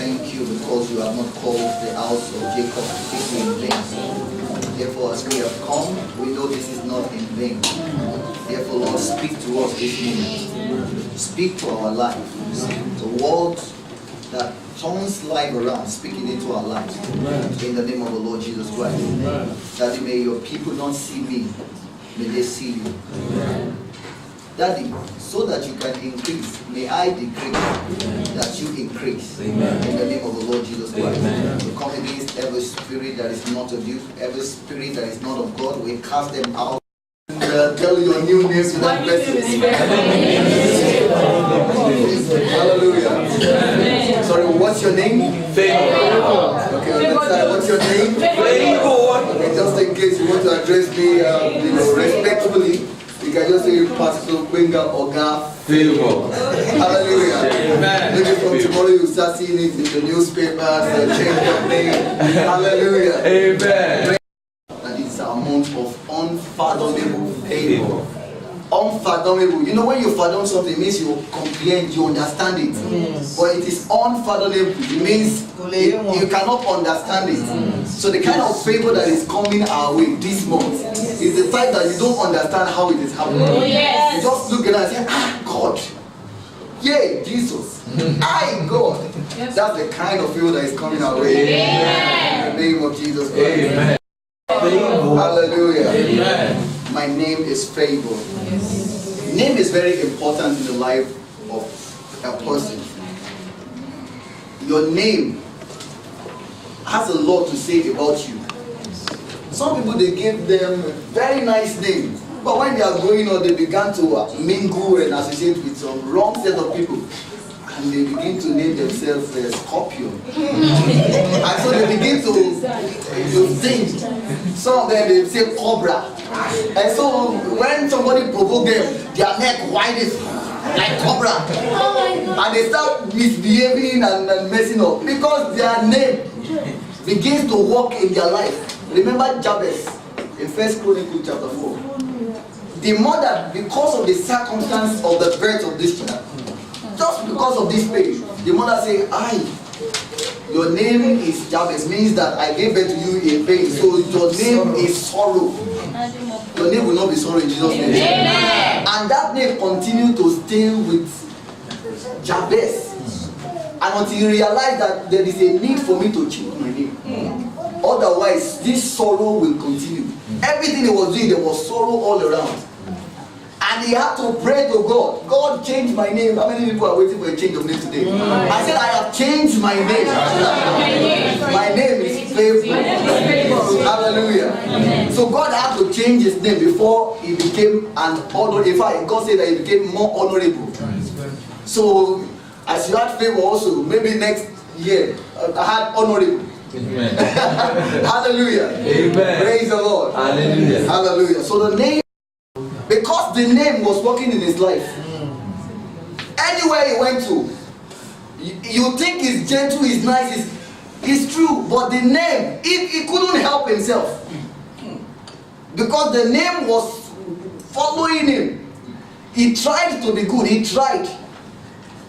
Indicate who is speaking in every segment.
Speaker 1: thank you because you have not called the house of Jacob to take you in vain. Therefore, as we have come, we know this is not in vain. Therefore, Lord, speak to us this moment. Speak to our life. The word that turns life around, speaking into our lives. In the name of the Lord Jesus Christ. Daddy, may your people not see me, may they see you. Daddy, so that you can increase, may I decrease that you increase. Amen. In the name of the Lord Jesus Christ. Amen. We come against every spirit that is not of you, every spirit that is not of God. We cast them out. Tell your new names without blessings. Hallelujah. Sorry, what's your name? Favour. Okay, what's your name? Favour. Okay, just in case you want to address me respectfully, you can just say Pastor Gbenga OGA Favour. Hallelujah. Amen. Maybe from tomorrow you start seeing it in the newspapers and change your name. Hallelujah. Amen. That is a month of unfathomable favor. Unfathomable. You know, when you fathom something, it means you comprehend, you understand it. But it is unfathomable. It means you cannot understand it. So the kind of favor that is coming our way this month is the type that you don't understand how it is happening. You just look at it and say, ah, God. Yeah, Jesus. God. That's the kind of favor that is coming our way. In the name of Jesus Christ. Amen. Hallelujah. Amen. My name is Favour. Yes. Name is very important in the life of a person. Your name has a lot to say about you. Some people, they give them a very nice name, but when they are growing up, they began to mingle and associate with some wrong set of people. And they begin to name themselves Scorpion. And so they begin to think. Some of them, they say Cobra. And so when somebody provokes them, their neck widens like Cobra. And they start misbehaving and messing up because their name begins to work in their life. Remember Jabez in 1 Chronicles chapter 4. The mother, because of the circumstance of the birth of this child, just because of this pain, the mother say, your name is Jabez, means that I gave birth to you in pain, so your name is sorrow. Your name will not be sorrow in Jesus' name. Amen. And that name continued to stay with Jabez. And until he realized that there is a need for me to change my name. Otherwise, this sorrow will continue. Everything he was doing, there was sorrow all around. And he had to pray to God. God, change my name. How many people are waiting for a change of name today? I said, I have changed my name. My name is Favour. Hallelujah. So God had to change his name before he became an honorable. In fact, God said that he became more honorable. So as you had Favour also, maybe next year, I had honorable. Amen. Hallelujah. Amen. Praise the Lord. Hallelujah. Hallelujah. So the name, because the name was working in his life. Anywhere he went to, you think he's gentle, he's nice, it's true, but the name, he couldn't help himself. Because the name was following him. He tried to be good, he tried.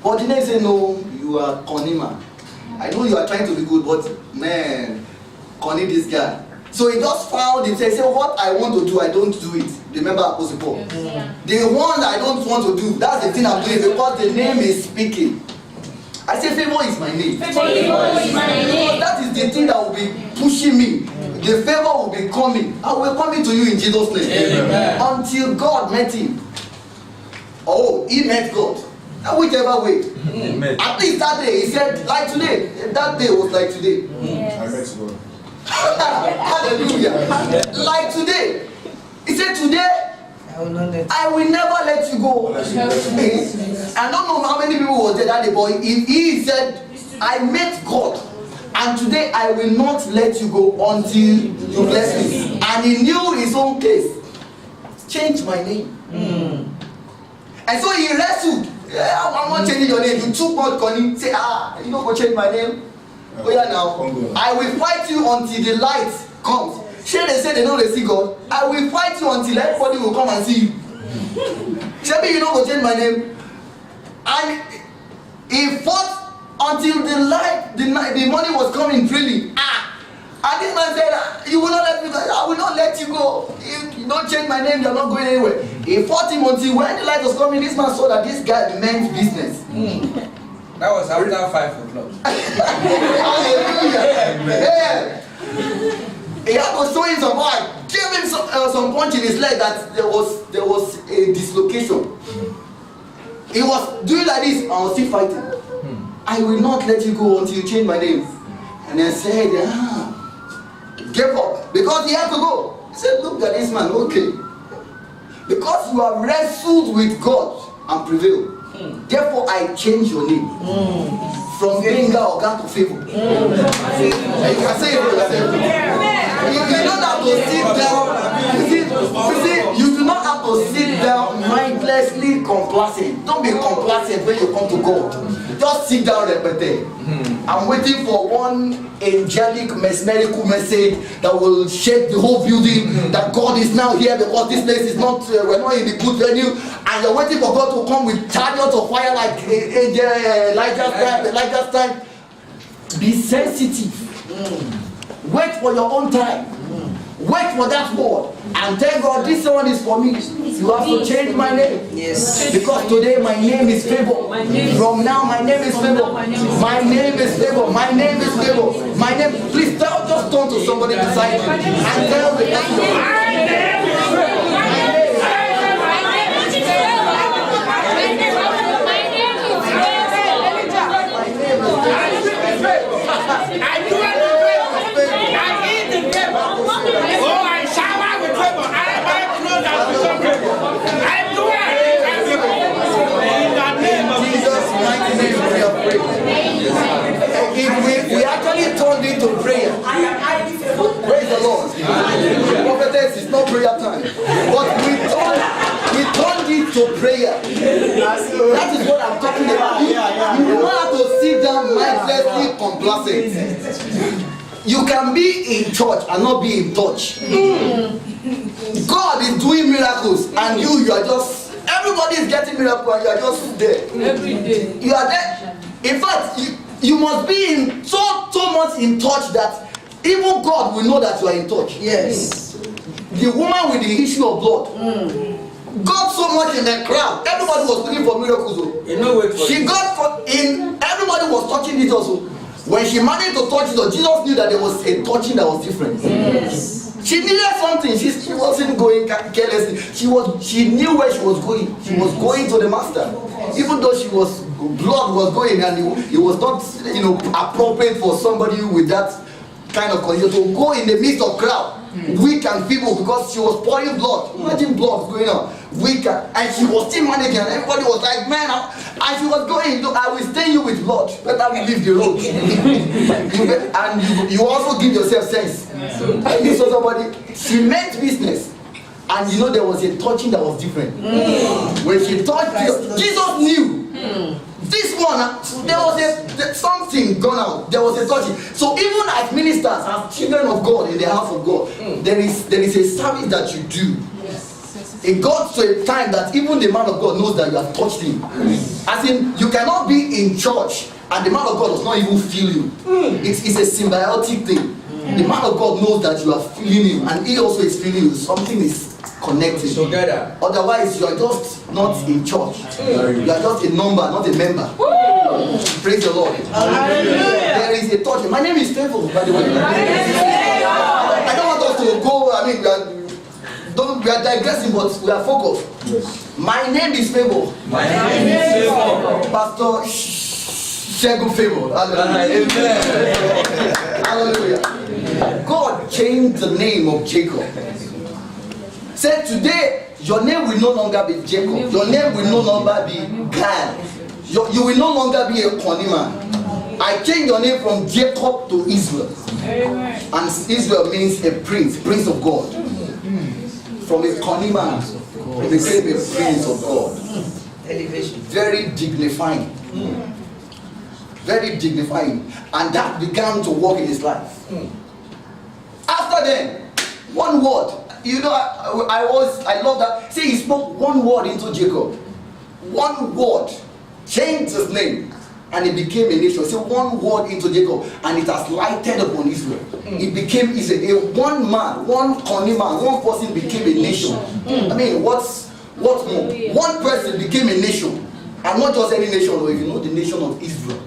Speaker 1: But the name said, no, you are Konima. I know you are trying to be good, but man, Connie this guy. So he just found himself, he said, what I want to do, I don't do it. Remember Apostle Paul? The one I don't want to do, that's the thing I'm doing, because the name is speaking. I say Favour is my name. Favour is my name. That is the thing that will be pushing me. The favour will be coming. I will come into you in Jesus' name. Amen. Until God met him. Oh, he met God. Whichever way. Amen. At least that day, he said, like today. That day was like today. Yes. I met God. Hallelujah. Like today. He said, today, I will never let you go. I don't know how many people was there that day, but he said, I met God. And today I will not let you go until you bless me. And he knew his own case. Change my name. And so he wrestled. I'm not changing your name. You took God, Connie. Say, you don't go change my name. Oh yeah, now. I will fight you until the light comes. Share they say they don't see God. I will fight you until everybody will come and see you. Tell me you don't go change my name. And he fought until the money was coming freely. And this man said, you will not let me go. I will not let you go. If you don't change my name, you're not going anywhere. He fought him until when the light was coming, this man saw that this guy meant business.
Speaker 2: That was after 5 o'clock.
Speaker 1: Hallelujah. Yeah. He had to show him some point. Give him some punch in his leg that there was a dislocation. He was doing like this. I was still fighting. I will not let you go until you change my name. And I said, gave up because he had to go. He said, look at this man. Okay, because you have wrestled with God and prevailed. Therefore, I change your name from Gbenga OGA to Favour. You can say it for yourself. You don't have to sit down. You do not have to sit down mindlessly complacent. Don't be complacent when you come to God. Just sit down and repete. I'm waiting for one angelic mesmerical message that will shake the whole building that God is now here because this place is not, we're not in the good venue, and you're waiting for God to come with chariots of fire like Elijah's time. Be sensitive. Wait for your own time. Wait for that word and tell God this one is for me. You have to change my name. Yes. Because today my name is Favour. From now my name is Favour. My name is Favour. My name is Favour. My name. Please tell, just turn to somebody beside you and tell the person. If we actually turned it to prayer, praise the Lord. Prophetess, it's not prayer time, but we turned it to prayer. That is what I'm talking about. You don't have to sit down mindlessly complacent. You can be in church and not be in touch. God is doing miracles and you are just, everybody is getting miracles and you are just there. Every day. You are there. In fact, you must be in so much in touch that even God will know that you are in touch. Yes. The woman with the issue of blood. Got so much in the crowd. Everybody was looking for miracles. You know, she got in. Everybody was touching it also. When she managed to touch it, Jesus knew that there was a touching that was different. Yes. She needed something. She wasn't going carelessly. She knew where she was going. She was going to the master. Even though blood was going and it was not, appropriate for somebody with that kind of condition to go in the midst of crowd, weak and feeble, because she was pouring blood. Imagine blood going on, weak, and she was still managing. And everybody was like, man, and she was going, I will stain you with blood. Better leave the road. And you also give yourself sense. And you saw somebody, she meant business. And there was a touching that was different. When she touched Jesus knew. This one, there was something gone out. There was a touching. So even as ministers, as children of God in the house of God, there is a service that you do. It got to a time that even the man of God knows that you have touched him. As in, you cannot be in church and the man of God does not even feel you. It's a symbiotic thing. The man of God knows that you are feeling him and he also is feeling you. Something is connected together. Otherwise, you are just not in church. You are just a number, not a member. Praise the Lord. There is a touch. My name is Favour, by the way. I don't want us to go. We are digressing, but we are focused. My name is Favour. My name is Favour. Pastor Favour. Hallelujah. God changed the name of Jacob. Said today, your name will no longer be Jacob. Your name will no longer be Gad. You will no longer be a Konima. I changed your name from Jacob to Israel. And Israel means a prince of God. From a Konima, he became a prince of God. Elevation. Very dignifying. Very dignifying. And that began to work in his life. After then, one word. I love that. See, he spoke one word into Jacob. One word changed his name. and it became a nation. So one word into Jacob, and it has lighted upon Israel. It became Israel. One man, one man, one person became a nation. I mean, what's more? One person became a nation, and not just any nation. Or if you know the nation of Israel.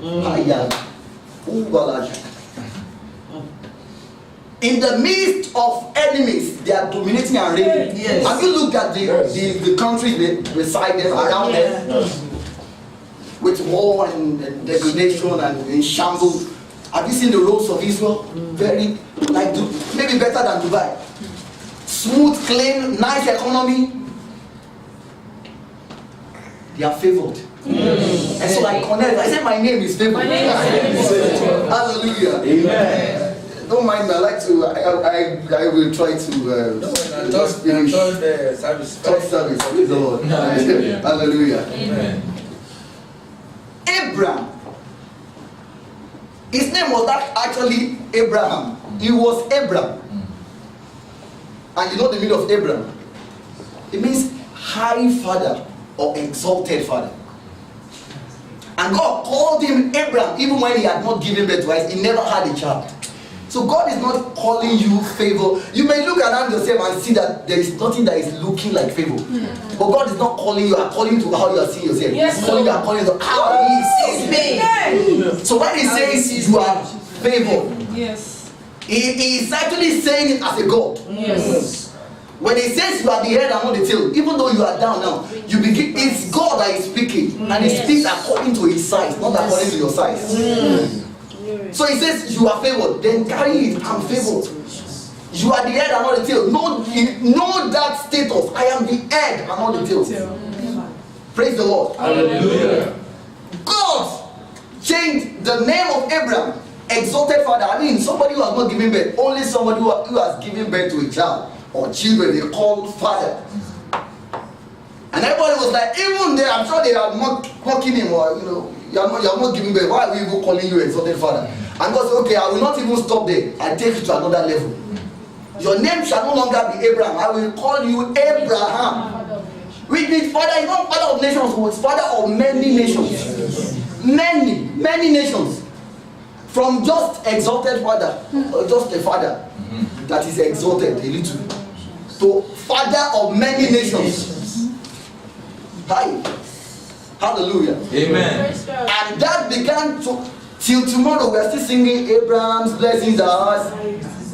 Speaker 1: In the midst of enemies, they are dominating and reigning. Yes. Have you looked at the countries they reside there, around there? Yes. With war and degradation and in shambles. Have you seen the roads of Israel? Very, like, maybe better than Dubai. Smooth, clean, nice economy. They are favored. And so I connect. I said my name is favored. Hallelujah. Amen. Don't mind me. I like to. I will try to. Just finish. Third service. Praise the Lord. Hallelujah. Amen. Abraham. His name was not actually Abraham. He was Abraham. And you know the meaning of Abraham? It means high father or exalted father. And God called him Abraham even when he had not given birth to us. He never had a child. So God is not calling you favor. You may look around yourself and see that there is nothing that is looking like favor. But God is not calling you according to how you are seeing yourself.
Speaker 3: Yes,
Speaker 1: He's calling you according to how He sees me. So when He says you are favored,
Speaker 3: yes,
Speaker 1: He is actually saying it as a God.
Speaker 3: Yes.
Speaker 1: When He says you are the head and not the tail, even though you are down now, you begin. It's God that is speaking, and He speaks according to His size, not according to your size. So He says you are favored, then carry it. I'm favored. You are the head and not the tail. Know that status. I am the head and not the tail. Praise the Lord.
Speaker 2: Hallelujah.
Speaker 1: God changed the name of Abraham, exalted father. I mean, somebody who has not given birth. Only somebody who has given birth to a child or children, they call father. And everybody was like, even there, I'm sure they are mocking him, or you are not giving birth. Why are we even calling you exalted father? And God said, okay, I will not even stop there. I take you to another level. Your name shall no longer be Abraham. I will call you Abraham. Which means father is not father of nations, but father of many nations. Many nations. From just exalted father, or just a father that is exalted a little, to father of many nations. Hi. Hallelujah.
Speaker 2: Amen.
Speaker 1: And that began to, till tomorrow we are still singing Abraham's blessings are ours.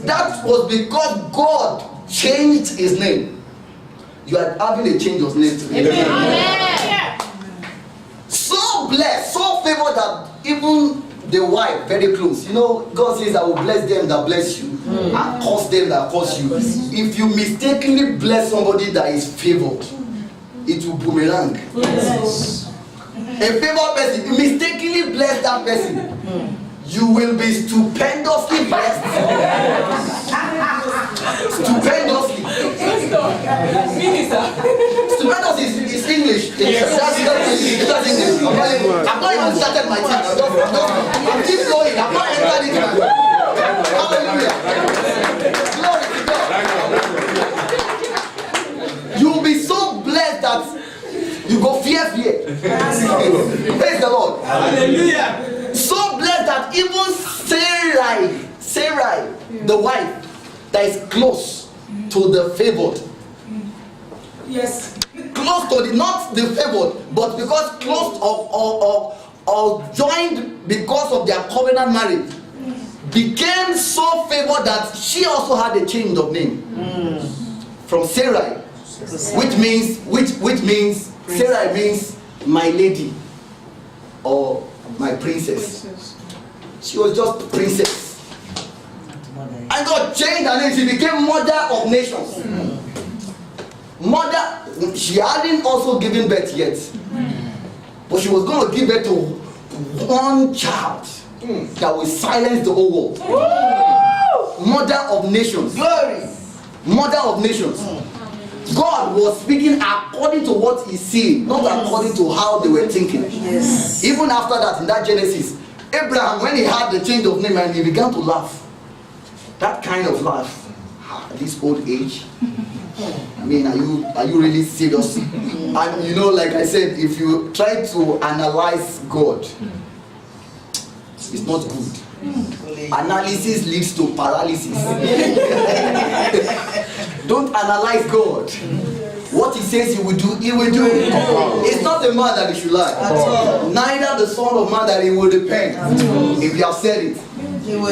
Speaker 1: That was because God changed his name. You are having a change of name today.
Speaker 3: Amen.
Speaker 1: So blessed, so favored that even the wife, very close. God says, I will bless them that bless you and curse them that curse you. If you mistakenly bless somebody that is favored, it will boomerang.
Speaker 3: Yes.
Speaker 1: A favored person, mistakenly bless that person, you will be stupendously blessed. Stupendously. Stupendous is English. That's English. I've not even started my time. I'm keep going. I've not entered into my work. Hallelujah. Glory to God. You will be so blessed that you go fear. Praise the Lord.
Speaker 2: Hallelujah.
Speaker 1: So blessed that even Sarai, the wife that is close to the favored.
Speaker 3: Yes.
Speaker 1: Close to not the favored, but because close or joined because of their covenant marriage, became so favored that she also had a change of name from Sarai, which means Sarai means my lady or my princess. She was just princess. And God changed her name. She became mother of nations. Mother, she hadn't also given birth yet. But she was going to give birth to one child that will silence the whole world. Mother of nations. Glory. Mother of nations. God was speaking according to what He said, not according to how they were thinking.
Speaker 3: Yes.
Speaker 1: Even after that, in that Genesis, Abraham, when he had the change of name, and he began to laugh. That kind of laugh, at this old age. I mean, are you really serious? And like I said, if you try to analyze God, It's not good. Analysis leads to paralysis. Don't analyze God. What he says he will do, he will do. It's not the man that he should lie. Neither the son of man that he will repent. If you have said it,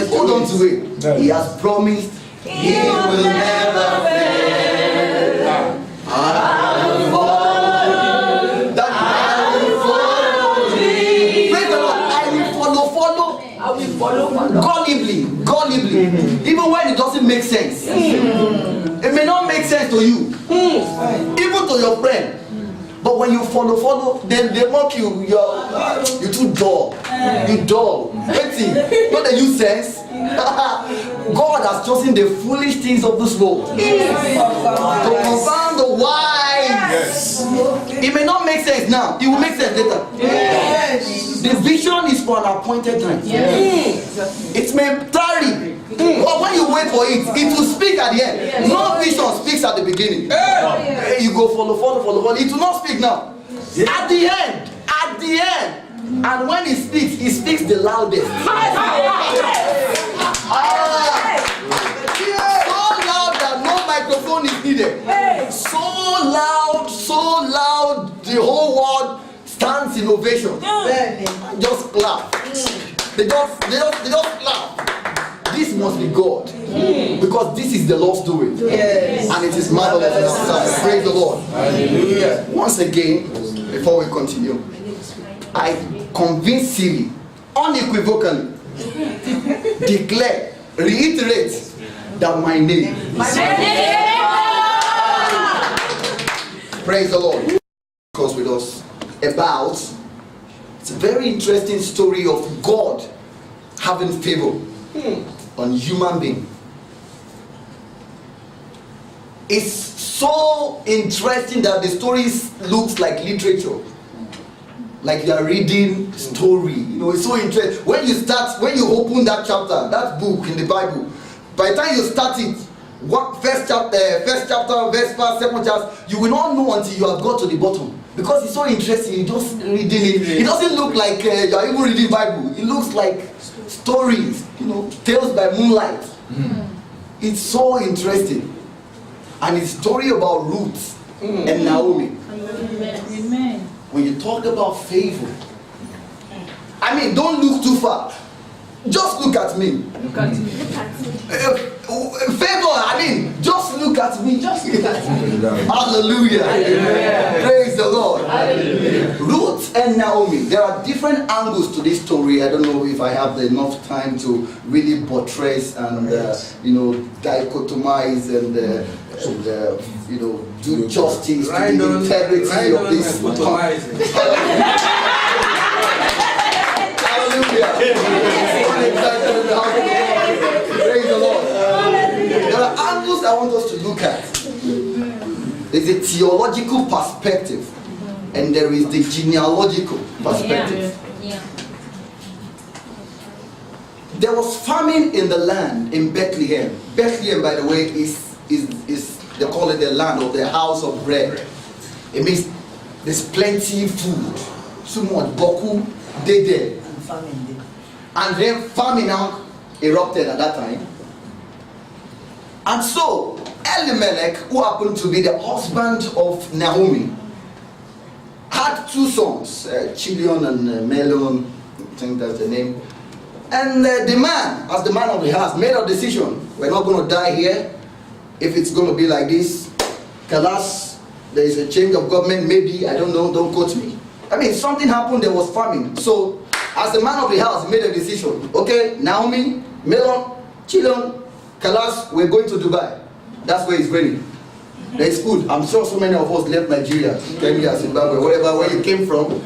Speaker 1: hold on to it. He has promised he will never fail. I will follow. That I will follow thee. Praise the Lord. I will follow.
Speaker 3: I will follow.
Speaker 1: Godly. Even when it doesn't make sense. It may not make sense to you. Even to your friend. But when you follow, then they mock you. You're too dull. You dull. Waiting. Not that you sense. God has chosen the foolish things of this world to confound the wise.
Speaker 2: Yes.
Speaker 1: It may not make sense now. It will make sense later. The vision is for an appointed time. It may tarry. But when you wait for it, it will speak at the end. No vision speaks at the beginning. You go follow. It will not speak now. At the end. And when he speaks the loudest. So loud that no microphone is needed. So loud, the whole world stands in ovation. Just clap. They just clap. This must be God. Because this is the Lord's doing. And it is marvelous in our sight. Praise the Lord.
Speaker 2: Hallelujah.
Speaker 1: Once again, before we continue, I convincingly, unequivocally declare, reiterate that my name. Praise the Lord. Because with us about, it's a very interesting story of God having favor on human being. It's so interesting that the story looks like literature. Like you are reading story. It's so interesting. When you open that chapter, that book in the Bible, by the time you start it, first chapter, verse 5, second chapter, you will not know until you have got to the bottom. Because it's so interesting, you just reading it. It doesn't look like you are even reading Bible. It looks like stories, tales by moonlight. It's so interesting. And it's a story about Ruth and Naomi.
Speaker 3: Amen.
Speaker 1: When you talk about favor, don't look too far. Just look at me. Favor, just look at me. Hallelujah. Praise the Lord. Ruth and Naomi. There are different angles to this story. I don't know if I have enough time to really buttress and dichotomize and do justice to the integrity of this. Hallelujah. Praise the Lord. There are angles I want us to look at. There's a theological perspective and there is the genealogical perspective. There was famine in the land in Bethlehem. Bethlehem, by the way, is they call it the land of the house of bread. It means there's plenty of food. So much boku, dede. And then famine now erupted at that time. And so Elimelech, who happened to be the husband of Naomi, had two sons, Chilion and Melon, I think that's the name. And the man, as the man of the house, made a decision. We're not going to die here. If it's going to be like this, Kalas, there is a change of government, maybe, I don't know, don't quote me. Something happened, there was famine. So, as the man of the house made a decision, okay, Naomi, Melon, Chilion, Kalas, we're going to Dubai. That's where it's raining. It's good. I'm sure so many of us left Nigeria, Kenya, Zimbabwe, where you came from,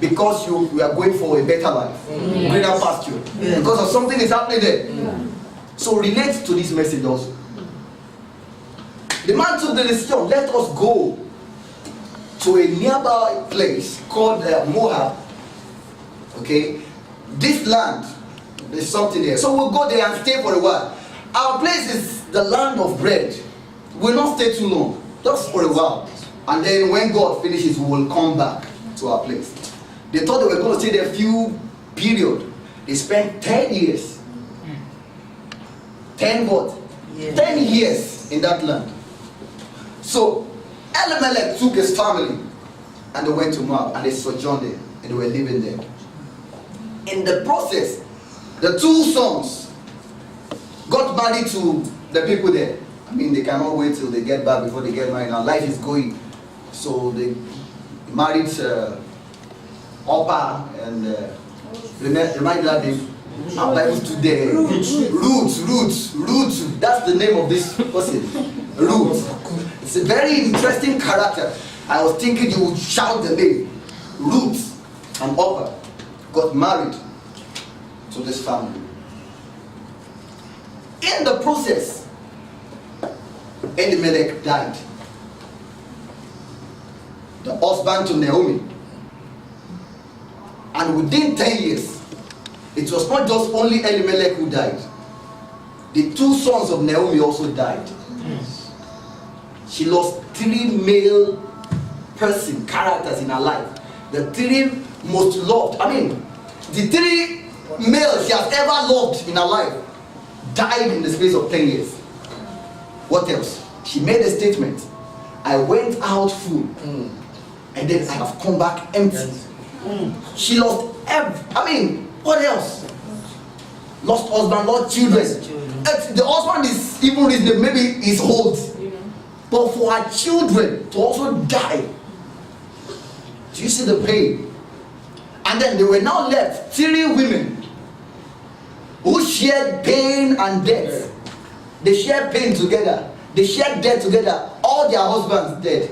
Speaker 1: because you are going for a better life, greater pasture. Because of something is happening there. So relate to this message also. The man took the decision, let us go to a nearby place called Moab. Okay, this land, there's something there. So we'll go there and stay for a while. Our place is the land of bread. We'll not stay too long, just for a while. And then when God finishes, we will come back to our place. They thought they were going to stay there a few period. They spent 10 years. 10 what?
Speaker 4: Yeah.
Speaker 1: 10 years in that land. So Elimelech took his family and they went to Moab and they sojourned there and they were living there. In the process, the two sons got married to the people there. I mean, they cannot wait till they get back before they get married. Now life is going. So they married Opa and remind that name. Our Bible today. Ruth. That's the name of this person. Ruth. It's a very interesting character. I was thinking you would shout the name. Ruth and Opa got married to this family. In the process, Elimelech died. The husband to Naomi. And within 10 years, it was not just only Elimelech who died. The two sons of Naomi also died. She lost 3 male characters in her life. The 3 most loved. I mean, the 3 males she has ever loved in her life died in the space of 10 years. What else? She made a statement. I went out full, and then I have come back empty. She lost what else? Lost husband, lost children. The husband is even reasonable, maybe he's old. But for her children to also die. Do you see the pain? And then they were now left 3 women who shared pain and death. They shared pain together. They shared death together. All their husbands dead.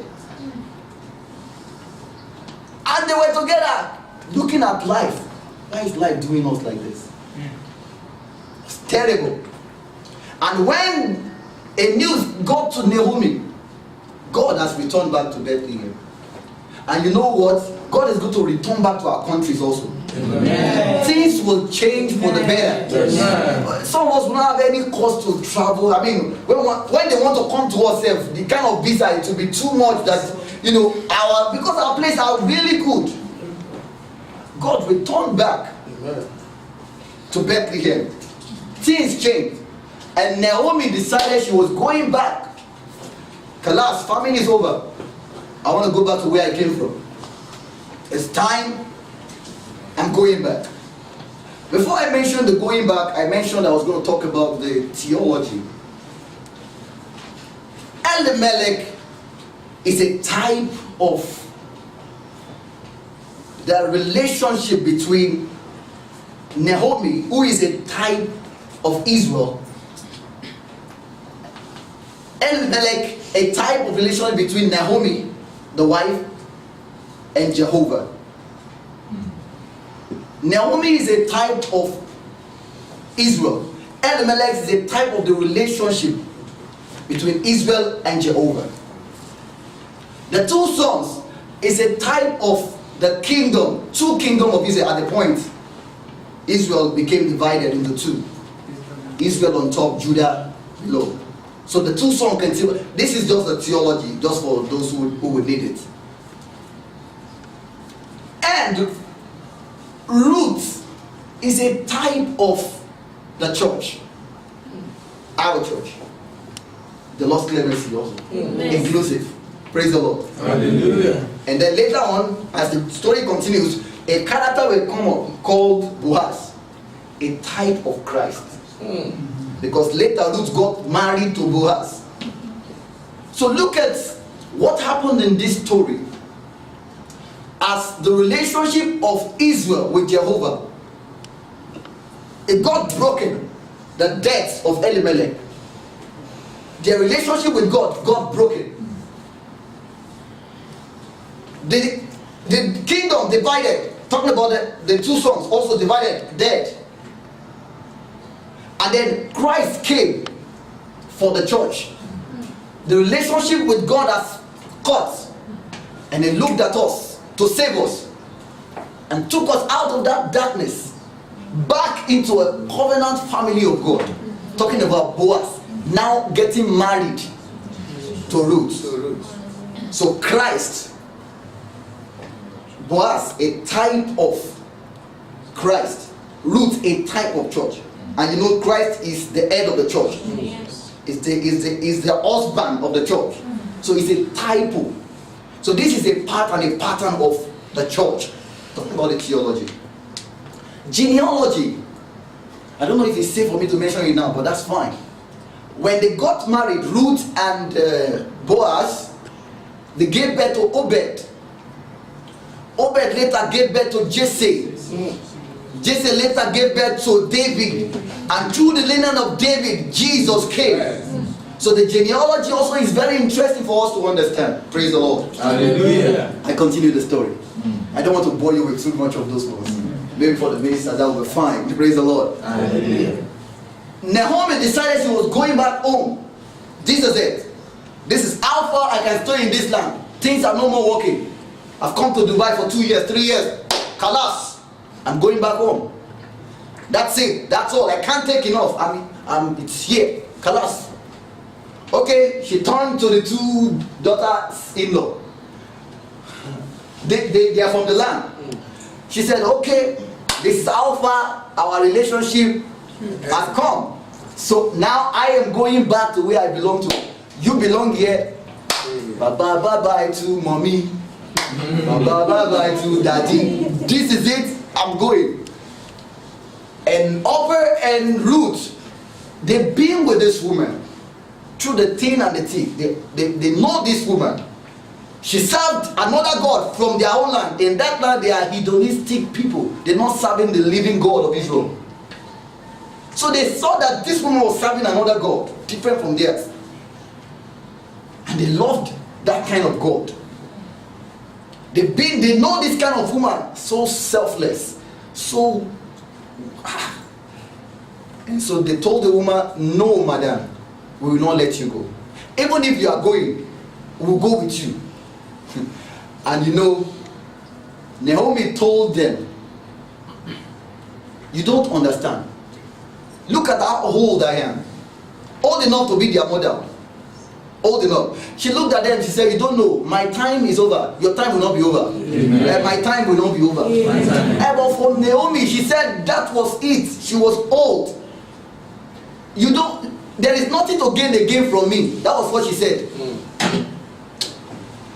Speaker 1: And they were together looking at life. Why is life doing us like this? It's terrible. And when a news got to Naomi, God has returned back to Bethlehem. And you know what? God is going to return back to our countries also. Amen. Things will change for the better. Yes. Some of us will not have any cost to travel. I mean, when they want to come to us, the kind of visa, it will be too much that, because our places are really good. God returned back to Bethlehem. Things changed. And Naomi decided she was going back. Kalas, famine is over. I want to go back to where I came from. It's time. I'm going back. Before I mentioned the going back, I mentioned I was going to talk about the theology. Elimelech is a type of the relationship between Naomi, who is a type of Israel. Elimelech, a type of relationship between Naomi, the wife, and Jehovah. Naomi is a type of Israel. Elimelech is a type of the relationship between Israel and Jehovah. The two sons is a type of the kingdom, 2 kingdoms of Israel. At the point, Israel became divided into 2. Israel on top, Judah below. So the 2 sons can see. This is just a theology, just for those who would need it. And Ruth is a type of the church. Our church. The Lord's Clemency also. Amen. Inclusive. Praise the Lord.
Speaker 2: Hallelujah.
Speaker 1: And then later on, as the story continues, a character will come up called Boaz. A type of Christ. Because later Ruth got married to Boaz. So look at what happened in this story. As the relationship of Israel with Jehovah, it got broken. The death of Elimelech, their relationship with God got broken. The kingdom divided. Talking about the 2 sons, also divided, dead. And then Christ came for the church. The relationship with God has cut. And He looked at us to save us and took us out of that darkness back into a covenant family of God. Talking about Boaz now getting married to Ruth. So Christ, Boaz, a type of Christ, Ruth a type of church. And you know Christ is the head of the church. Is the husband of the church. So it's a typo. So this is a part and a pattern of the church. Talking about the theology. Genealogy. I don't know if it's safe for me to mention it now, but that's fine. When they got married, Ruth and Boaz, they gave birth to Obed. Obed later gave birth to Jesse. Jesse later gave birth to David. And through the lineage of David, Jesus came. So the genealogy also is very interesting for us to understand. Praise the Lord.
Speaker 2: Hallelujah.
Speaker 1: I continue the story. I don't want to bore you with too much of those ones. Maybe for the minister that will be fine. Praise the Lord.
Speaker 2: Hallelujah.
Speaker 1: Naomi decided she was going back home. This is it. This is how far I can stay in this land. Things are no more working. I've come to Dubai for 2 years, 3 years. Kalas. I'm going back home. That's it. That's all. I can't take enough. It's here. Kalas. Okay, she turned to the two daughters-in-law. They are from the land. She said, okay, this is how far our relationship has come. So now I am going back to where I belong to. You belong here. Bye-bye, bye-bye to mommy. Bye-bye, bye-bye to daddy. This is it. I'm going. And Orpah and Ruth, they've been with this woman through the thin and the thick. They know this woman. She served another god from their own land. In that land, they are hedonistic people. They're not serving the living God of Israel. So they saw that this woman was serving another god, different from theirs. And they loved that kind of God. They know this kind of woman, so selfless, so. And so they told the woman, no, madam, we will not let you go. Even if you are going, we will go with you. And you know, Naomi told them, you don't understand. Look at how old I am. Old enough to be their mother. Old enough. She looked at them, she said, you don't know, my time is over. Your time will not be over. My time will not be over. But for Naomi, she said that was it. She was old. There is nothing to gain again from me. That was what she said.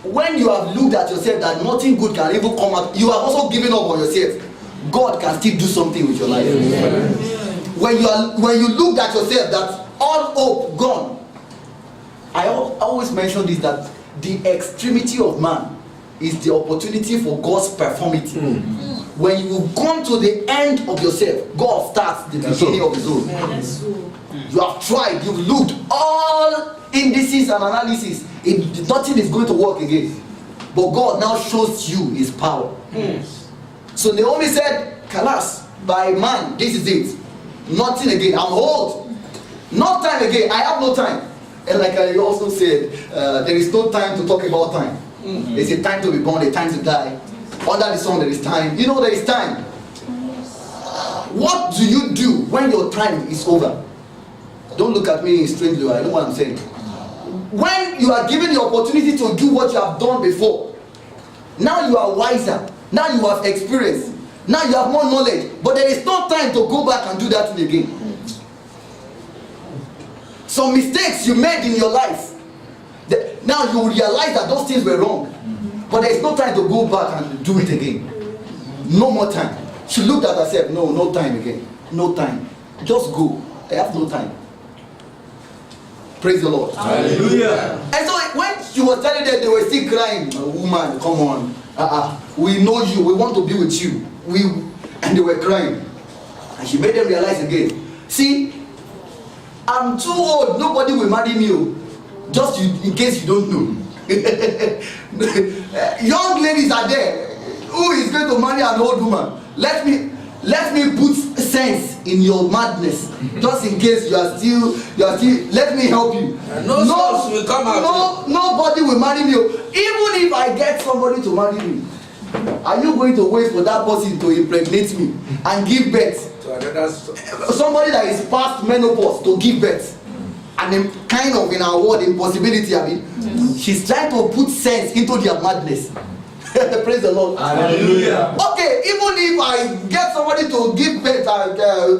Speaker 1: When you have looked at yourself that nothing good can even come out, you have also given up on yourself. God can still do something with your life. When you looked at yourself that all hope gone. I always mention this, that the extremity of man is the opportunity for God's performity. When you come to the end of yourself, God starts the beginning of his own. You have tried, you've looked, all indices and analysis, nothing is going to work again. But God now shows you his power. So Naomi said, Kalas, by man, this is it. Nothing again. I'm old. No time again. I have no time. And like I also said, there is no time to talk about time. There's a time to be born, a time to die. Under the sun there is time. You know there is time. What do you do when your time is over? Don't look at me strangely. I know what I'm saying. When you are given the opportunity to do what you have done before, now you are wiser. Now you have experience. Now you have more knowledge. But there is no time to go back and do that thing again. Some mistakes you made in your life, now you realize that those things were wrong. But there is no time to go back and do it again. No more time. She looked at herself. No time again. No time. Just go. I have no time. Praise the Lord.
Speaker 2: Hallelujah.
Speaker 1: And so when she was telling them, they were still crying. Woman, come on. We know you. We want to be with you. And they were crying. And she made them realize again. See, I'm too old. Nobody will marry me. Just in case you don't know. Young ladies are there. Who is going to marry an old woman? Let me put sense in your madness. Just in case you are still. Let me help you.
Speaker 2: No will come out.
Speaker 1: Nobody will marry me. Even if I get somebody to marry me, are you going to wait for that person to impregnate me and give birth? Somebody that is past menopause to give birth. And then kind of in our word impossibility, I mean, she's trying to put sense into their madness. Praise the Lord.
Speaker 2: Hallelujah.
Speaker 1: Okay, even if I get somebody to give birth,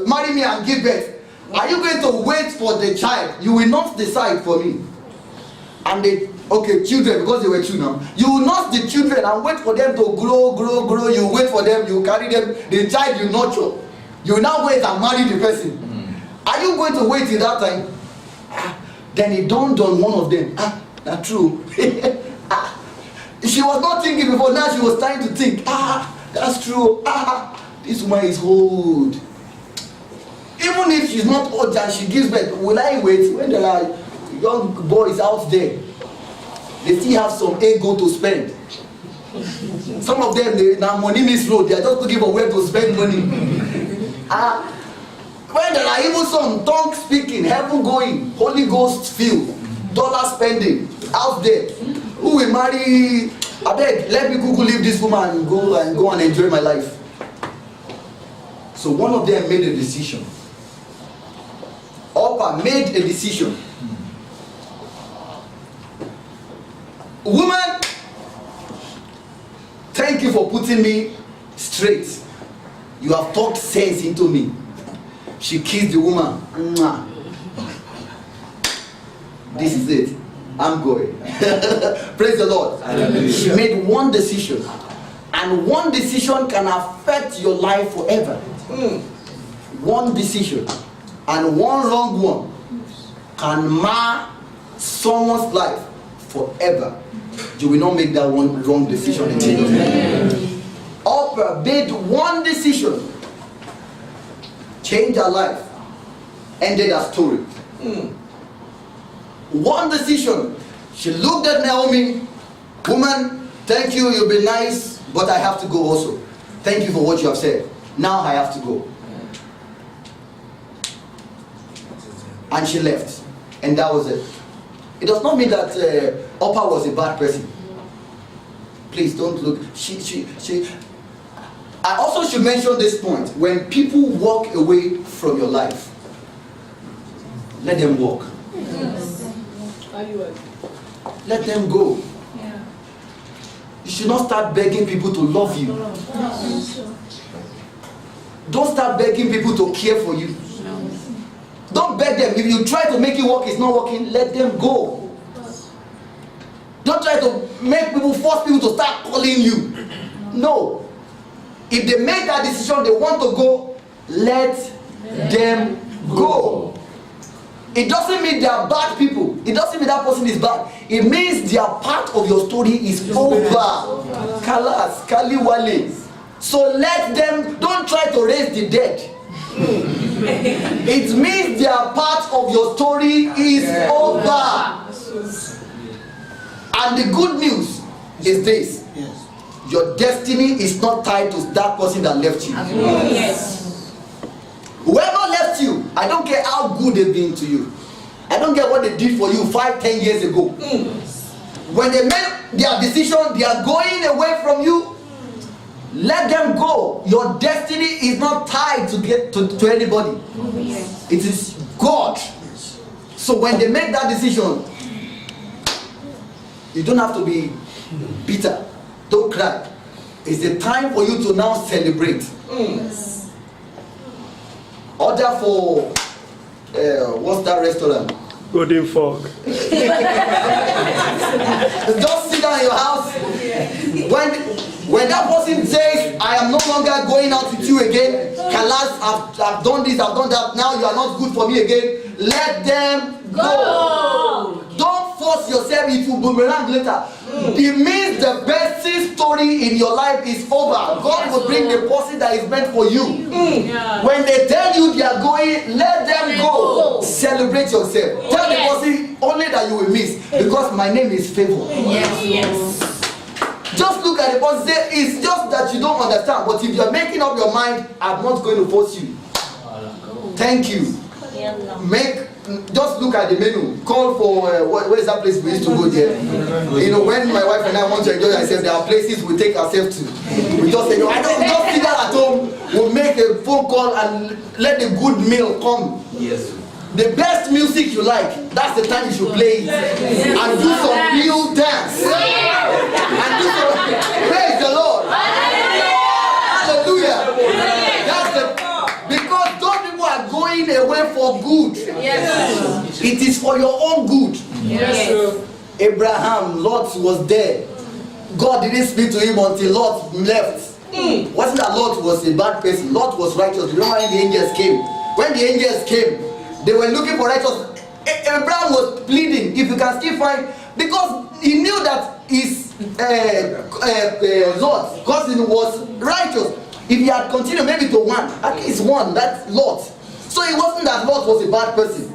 Speaker 1: marry me and give birth, are you going to wait for the child? You will not decide for me. And children, because they were children, you will nurse the children and wait for them to grow. You wait for them, you carry them, the child you nurture. You will now wait and marry the person. Are you going to wait till that time? Then it dawned on one of them. That's true. She was not thinking before, now she was trying to think. That's true. This woman is old. Even if she's not old and she gives birth, will I wait when there are young boys out there? They still have some ego to spend. Some of them, now money misroad. They are just looking for where to spend money. When there are even some tongue speaking, heaven going, Holy Ghost filled, dollar spending out there. Who will marry? I beg, let me Google leave this woman and go and enjoy my life. So one of them made a decision. Oprah made a decision. Woman, thank you for putting me straight. You have talked sense into me. She kissed the woman. Mwah. This is it. I'm going. Praise the Lord. Hallelujah. She made one decision. And one decision can affect your life forever. One decision. And one wrong one can mar someone's life forever. You will not make that one wrong decision in Jesus' name. Oprah made one decision. Changed her life. Ended her story. One decision. She looked at Naomi. Woman, thank you, you've been nice, but I have to go also. Thank you for what you have said. Now I have to go. And she left. And that was it. It does not mean that Oprah was a bad person. Please don't look. I also should mention this point. When people walk away from your life, let them walk. Let them go. You should not start begging people to love you. Don't start begging people to care for you. Don't beg them. If you try to make it work, it's not working, let them go. Don't try to make people, force people to start calling you. No. If they make that decision, they want to go, let them go. It doesn't mean they are bad people. It doesn't mean that person is bad. It means their part of your story is over. Kalas, Kaliwale. So let them, don't try to raise the dead. It means their part of your story is over. And the good news is this. Your destiny is not tied to that person that left you. Whoever left you, I don't care how good they've been to you. I don't care what they did for you 5-10 years ago. When they made their decision, they are going away from you. Let them go. Your destiny is not tied to anybody. It is God. So when they make that decision, you don't have to be bitter. Don't cry. It's the time for you to now celebrate. Order for what's that restaurant?
Speaker 4: Golden Fork.
Speaker 1: Just sit down in your house. When that person says, I am no longer going out with you again, Kalas, I've done this, I've done that, now you are not good for me again, let them go. Don't force yourself, it will boomerang later. It means the best story in your life is over. God will bring the person that is meant for you. When they tell you they are going, let them go. Celebrate yourself. Tell the person only that you will miss, because my name is Favour. Just look at the person, say it's just that you don't understand, but if you are making up your mind, I'm not going to force you. Thank you. Just look at the menu. Call for where is that place we used to go there? You know, when my wife and I want to enjoy ourselves, there are places we take ourselves to. We just say, no, I don't just sit down at home. We'll make a phone call and let the good meal come.
Speaker 2: Yes.
Speaker 1: The best music you like, that's the time you should play it. And do some real dance. And do some praise going away for good.
Speaker 3: Yes.
Speaker 1: It is for your own good.
Speaker 3: Yes.
Speaker 1: Abraham, Lot was there. God didn't speak to him until Lot left. Wasn't that Lot was a bad person? Lot was righteous. You know when the angels came? When the angels came, they were looking for righteous. Abraham was pleading, if you can still find, because he knew that his Lot, cousin, was righteous. If he had continued maybe to one, at least one, that's Lot. So it wasn't that Lot was a bad person.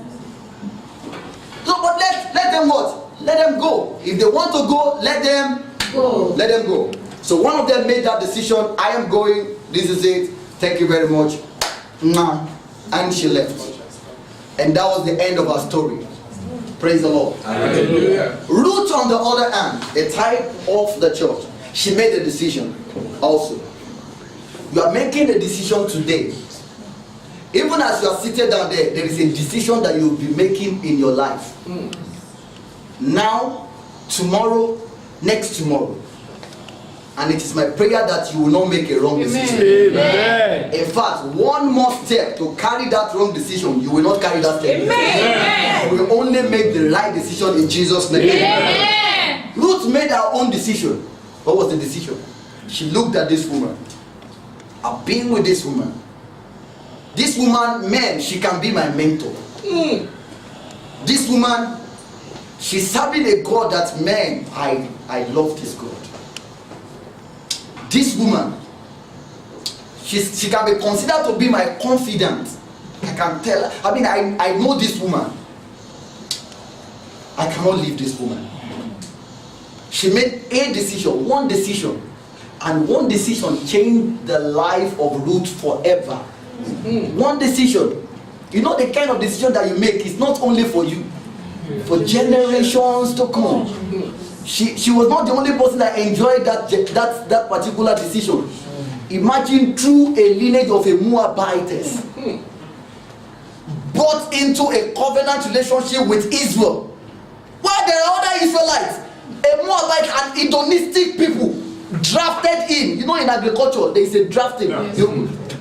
Speaker 1: So, but let them what? Let them go. If they want to go, let them go. Let them go. So one of them made that decision. I am going. This is it. Thank you very much. And she left. And that was the end of our story. Praise the Lord.
Speaker 2: Hallelujah.
Speaker 1: Ruth, on the other hand, a type of the church, she made a decision also. You are making a decision today. Even as you are seated down there, there is a decision that you will be making in your life. Now, tomorrow, next tomorrow. And it is my prayer that you will not make a wrong decision.
Speaker 2: Amen.
Speaker 1: In fact, one more step to carry that wrong decision, you will not carry that step.
Speaker 3: Amen.
Speaker 1: You will only make the right decision in Jesus' name.
Speaker 3: Amen.
Speaker 1: Ruth made her own decision. What was the decision? She looked at this woman. I've been with this woman. This woman, man, she can be my mentor. This woman, she's serving a God that, man, I love this God. This woman, she can be considered to be my confidant. I can tell her, I mean, I know this woman. I cannot leave this woman. She made a decision, one decision. And one decision changed the life of Ruth forever. One decision. You know the kind of decision that you make is not only for you, for generations to come. She was not the only person that enjoyed that particular decision. Imagine through a lineage of a Moabitess, brought into a covenant relationship with Israel. While there are other Israelites, a Moabite and hedonistic people drafted in. You know, in agriculture there is a drafting.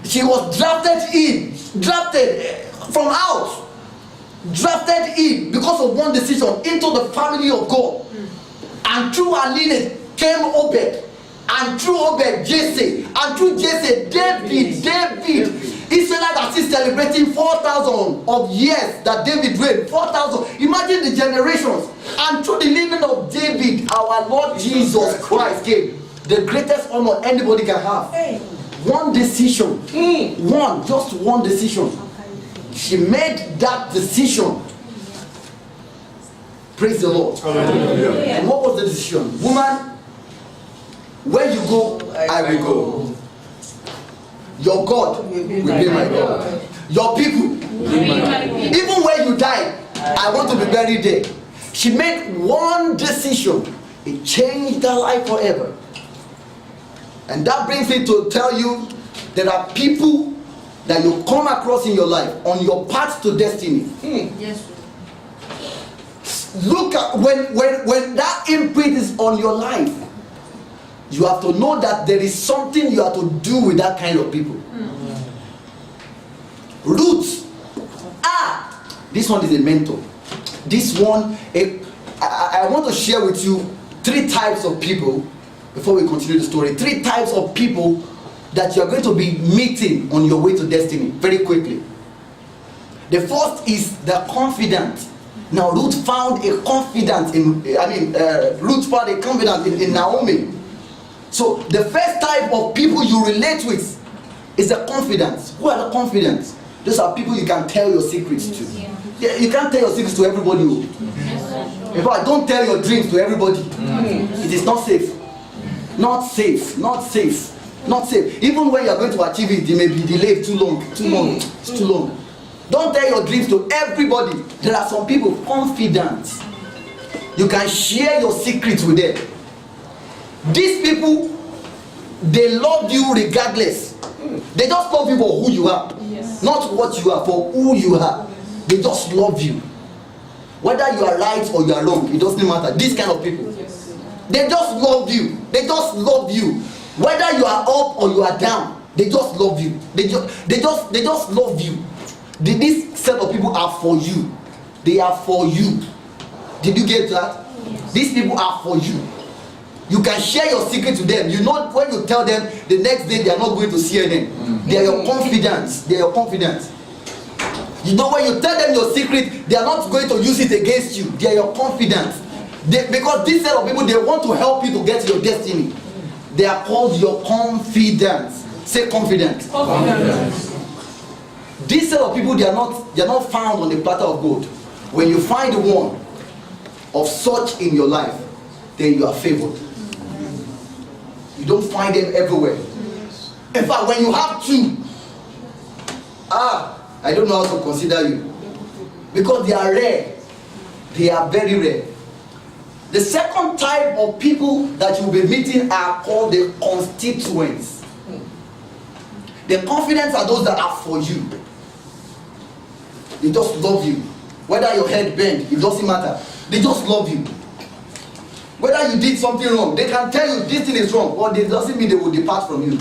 Speaker 1: She was drafted from out, drafted in because of one decision into the family of God. And through her lineage came Obed, and through Obed Jesse, and through Jesse David. Israelites are still celebrating 4,000 of years that David reigned. 4,000. Imagine the generations. And through the living of David, our Lord Jesus Christ came. The greatest honor anybody can have. One decision. Just one decision. She made that decision. Praise the Lord. And what was the decision? Woman, where you go, I will go. Your God will be my God. Your people will be my people. Even when you die, I want to be buried there. She made one decision. It changed her life forever. And that brings me to tell you, there are people that you come across in your life on your path to destiny.
Speaker 3: Yes.
Speaker 1: Look at when that imprint is on your life, you have to know that there is something you have to do with that kind of people. Ruth, this one is a mentor. This one, I want to share with you 3 types of people before we continue the story. 3 types of people that you are going to be meeting on your way to destiny very quickly. The first is the confident. Now Ruth found a confidence in Naomi. So the first type of people you relate with is the confidence. Who are the confident? Those are people you can tell your secrets to. Yeah, you can't tell your secrets to everybody. In fact, don't tell your dreams to everybody. It is not safe. Not safe. Not safe. Not safe. Even when you are going to achieve it, it may be delayed too long. It's too long. Don't tell your dreams to everybody. There are some people confident. You can share your secrets with them. These people, they love you regardless. They just love you for who you are. Yes. Not what you are, for who you are. They just love you. Whether you are right or you are wrong, it doesn't matter. These kind of people. Yes. They just love you. They just love you. Whether you are up or you are down, they just love you. They just love you. This set of people are for you. They are for you. Did you get that?
Speaker 3: Yes.
Speaker 1: These people are for you. You can share your secret to them. You know, when you tell them, the next day they are not going to see them. They are your confidence. They are your confidence. You know, when you tell them your secret, they are not going to use it against you. They are your confidence. Because this set of people, they want to help you to get to your destiny. They are called your confidence. Say confidence.
Speaker 3: Confidence.
Speaker 1: This set of people, they are not found on the platter of gold. When you find one of such in your life, then you are favored. You don't find them everywhere. In fact, when you have two, I don't know how to consider you, because they are rare. They are very rare. The second type of people that you will be meeting are called the constituents. The confidence are those that are for you. They just love you. Whether your head bend, it doesn't matter. They just love you. Whether you did something wrong, they can tell you this thing is wrong, but it doesn't mean they will depart from you.